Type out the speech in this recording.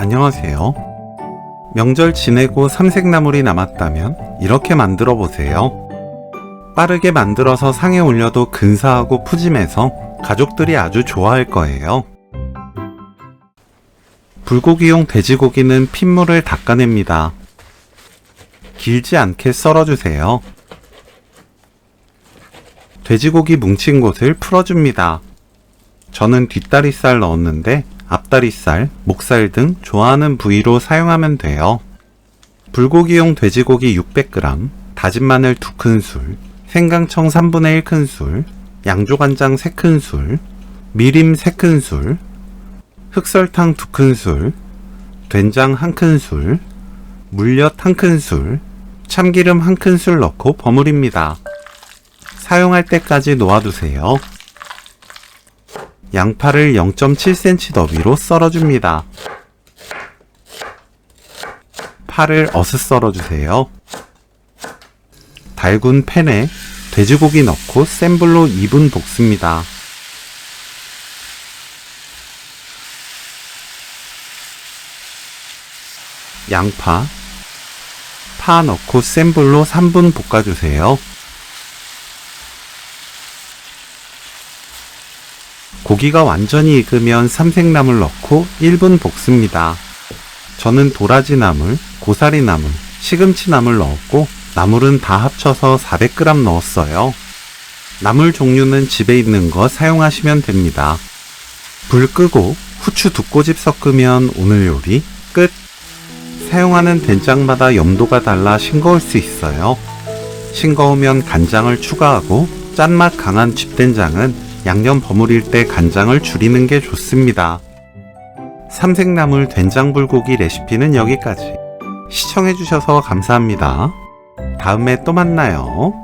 안녕하세요. 명절 지내고 삼색나물이 남았다면 이렇게 만들어 보세요. 빠르게 만들어서 상에 올려도 근사하고 푸짐해서 가족들이 아주 좋아할 거예요. 불고기용 돼지고기는 핏물을 닦아냅니다. 길지 않게 썰어주세요. 돼지고기 뭉친 곳을 풀어줍니다. 저는 뒷다리살 넣었는데 앞다리살, 목살 등 좋아하는 부위로 사용하면 돼요. 불고기용 돼지고기 600g, 다진 마늘 2큰술, 생강청 3분의 1큰술, 양조간장 3큰술, 미림 3큰술, 흑설탕 2큰술, 된장 1큰술, 물엿 1큰술, 참기름 1큰술 넣고 버무립니다. 사용할 때까지 놓아두세요. 양파를 0.7cm 너비로 썰어줍니다. 파를 어슷 썰어주세요. 달군 팬에 돼지고기 넣고 센 불로 2분 볶습니다. 양파, 파 넣고 센 불로 3분 볶아주세요. 고기가 완전히 익으면 삼색나물 넣고 1분 볶습니다. 저는 도라지나물, 고사리나물, 시금치나물 넣었고 나물은 다 합쳐서 400g 넣었어요. 나물 종류는 집에 있는 거 사용하시면 됩니다. 불 끄고 후추 2꼬집 섞으면 오늘 요리 끝! 사용하는 된장마다 염도가 달라 싱거울 수 있어요. 싱거우면 간장을 추가하고 짠맛 강한 집된장은 양념 버무릴 때 간장을 줄이는 게 좋습니다. 삼색나물 된장불고기 레시피는 여기까지. 시청해주셔서 감사합니다. 다음에 또 만나요.